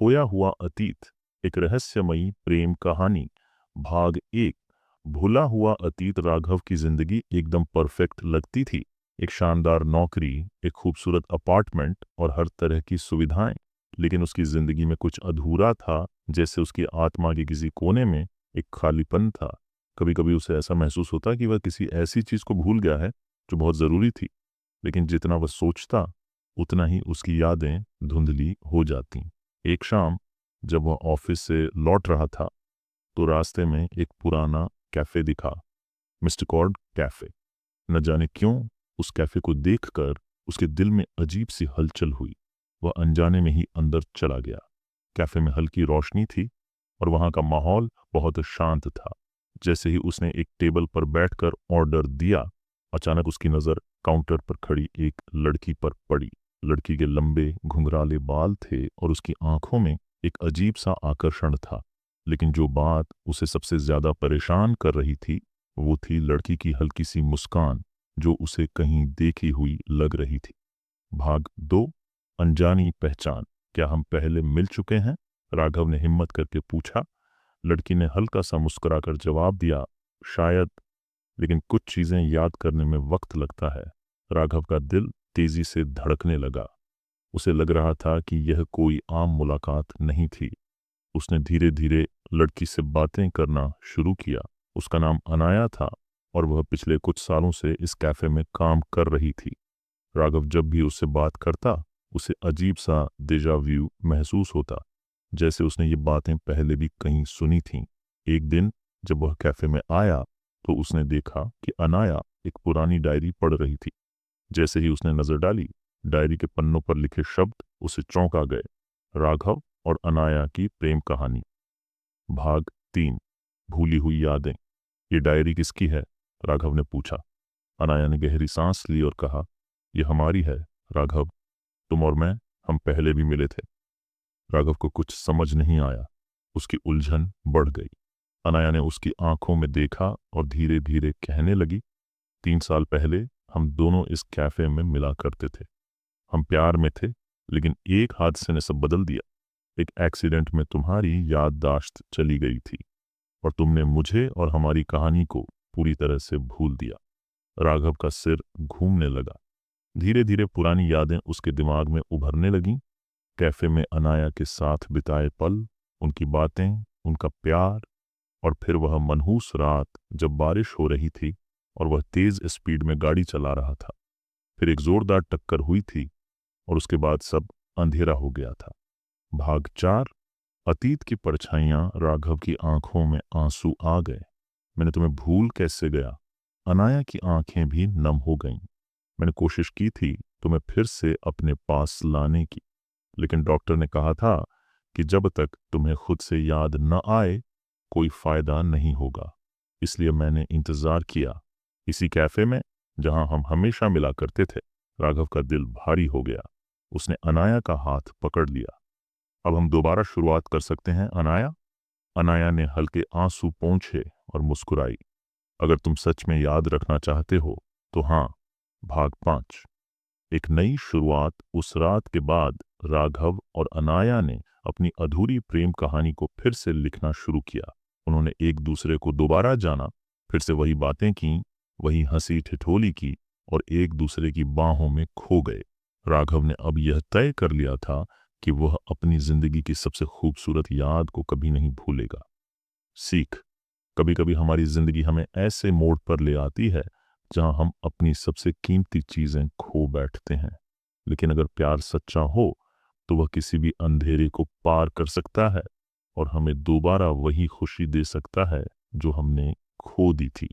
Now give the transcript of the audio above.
खोया हुआ अतीत, एक रहस्यमयी प्रेम कहानी। भाग 1। भूला हुआ अतीत। राघव की जिंदगी एकदम परफेक्ट लगती थी। एक शानदार नौकरी, एक खूबसूरत अपार्टमेंट और हर तरह की सुविधाएं। लेकिन उसकी जिंदगी में कुछ अधूरा था, जैसे उसकी आत्मा के किसी कोने में एक खालीपन था। कभी कभी उसे ऐसा महसूस होता कि वह किसी ऐसी चीज को भूल गया है जो बहुत जरूरी थी, लेकिन जितना वह सोचता उतना ही उसकी यादें धुंधली हो जाती। एक शाम जब वह ऑफिस से लौट रहा था तो रास्ते में एक पुराना कैफे दिखा, मिस्टर कॉर्ड कैफे। न जाने क्यों उस कैफे को देखकर उसके दिल में अजीब सी हलचल हुई। वह अनजाने में ही अंदर चला गया। कैफे में हल्की रोशनी थी और वहां का माहौल बहुत शांत था। जैसे ही उसने एक टेबल पर बैठकर ऑर्डर दिया, अचानक उसकी नज़र काउंटर पर खड़ी एक लड़की पर पड़ी। लड़की के लंबे घुंघराले बाल थे और उसकी आंखों में एक अजीब सा आकर्षण था। लेकिन जो बात उसे सबसे ज्यादा परेशान कर रही थी वो थी लड़की की हल्की सी मुस्कान, जो उसे कहीं देखी हुई लग रही थी। भाग 2। अनजानी पहचान। क्या हम पहले मिल चुके हैं? राघव ने हिम्मत करके पूछा। लड़की ने हल्का सा मुस्कुराकर जवाब दिया, शायद, लेकिन कुछ चीजें याद करने में वक्त लगता है। राघव का दिल तेजी से धड़कने लगा। उसे लग रहा था कि यह कोई आम मुलाकात नहीं थी। उसने धीरे धीरे लड़की से बातें करना शुरू किया। उसका नाम अनाया था और वह पिछले कुछ सालों से इस कैफे में काम कर रही थी। राघव जब भी उससे बात करता उसे अजीब सा डेजा व्यू महसूस होता, जैसे उसने ये बातें पहले भी कहीं सुनी थीं। एक दिन जब वह कैफे में आया तो उसने देखा कि अनाया एक पुरानी डायरी पढ़ रही थी। जैसे ही उसने नजर डाली, डायरी के पन्नों पर लिखे शब्द उसे चौंका गए। राघव और अनाया की प्रेम कहानी। भाग 3। भूली हुई यादें। ये डायरी किसकी है? राघव ने पूछा। अनाया ने गहरी सांस ली और कहा, यह हमारी है राघव। तुम और मैं, हम पहले भी मिले थे। राघव को कुछ समझ नहीं आया। उसकी उलझन बढ़ गई। अनाया ने उसकी आंखों में देखा और धीरे धीरे कहने लगी, 3 साल पहले हम दोनों इस कैफे में मिला करते थे। हम प्यार में थे, लेकिन एक हादसे ने सब बदल दिया। एक एक्सीडेंट में तुम्हारी याददाश्त चली गई थी और तुमने मुझे और हमारी कहानी को पूरी तरह से भूल दिया। राघव का सिर घूमने लगा। धीरे धीरे पुरानी यादें उसके दिमाग में उभरने लगीं। कैफे में अनाया के साथ बिताए पल, उनकी बातें, उनका प्यार, और फिर वह मनहूस रात जब बारिश हो रही थी और वह तेज स्पीड में गाड़ी चला रहा था। फिर एक जोरदार टक्कर हुई थी और उसके बाद सब अंधेरा हो गया था। भाग 4। अतीत की परछाइयां। राघव की आंखों में आंसू आ गए। मैंने तुम्हें भूल कैसे गया? अनाया की आंखें भी नम हो गईं। मैंने कोशिश की थी तुम्हें फिर से अपने पास लाने की, लेकिन डॉक्टर ने कहा था कि जब तक तुम्हें खुद से याद न आए कोई फायदा नहीं होगा। इसलिए मैंने इंतजार किया, इसी कैफे में जहां हम हमेशा मिला करते थे। राघव का दिल भारी हो गया। उसने अनाया का हाथ पकड़ लिया। अब हम दोबारा शुरुआत कर सकते हैं अनाया। अनाया ने हल्के आंसू पोंछे और मुस्कुराई। अगर तुम सच में याद रखना चाहते हो तो हाँ। भाग 5। एक नई शुरुआत। उस रात के बाद राघव और अनाया ने अपनी अधूरी प्रेम कहानी को फिर से लिखना शुरू किया। उन्होंने एक दूसरे को दोबारा जाना, फिर से वही बातें की, वही हंसी ठिठोली की और एक दूसरे की बाहों में खो गए। राघव ने अब यह तय कर लिया था कि वह अपनी जिंदगी की सबसे खूबसूरत याद को कभी नहीं भूलेगा। सीख। कभी कभी हमारी जिंदगी हमें ऐसे मोड़ पर ले आती है जहां हम अपनी सबसे कीमती चीजें खो बैठते हैं, लेकिन अगर प्यार सच्चा हो तो वह किसी भी अंधेरे को पार कर सकता है और हमें दोबारा वही खुशी दे सकता है जो हमने खो दी थी।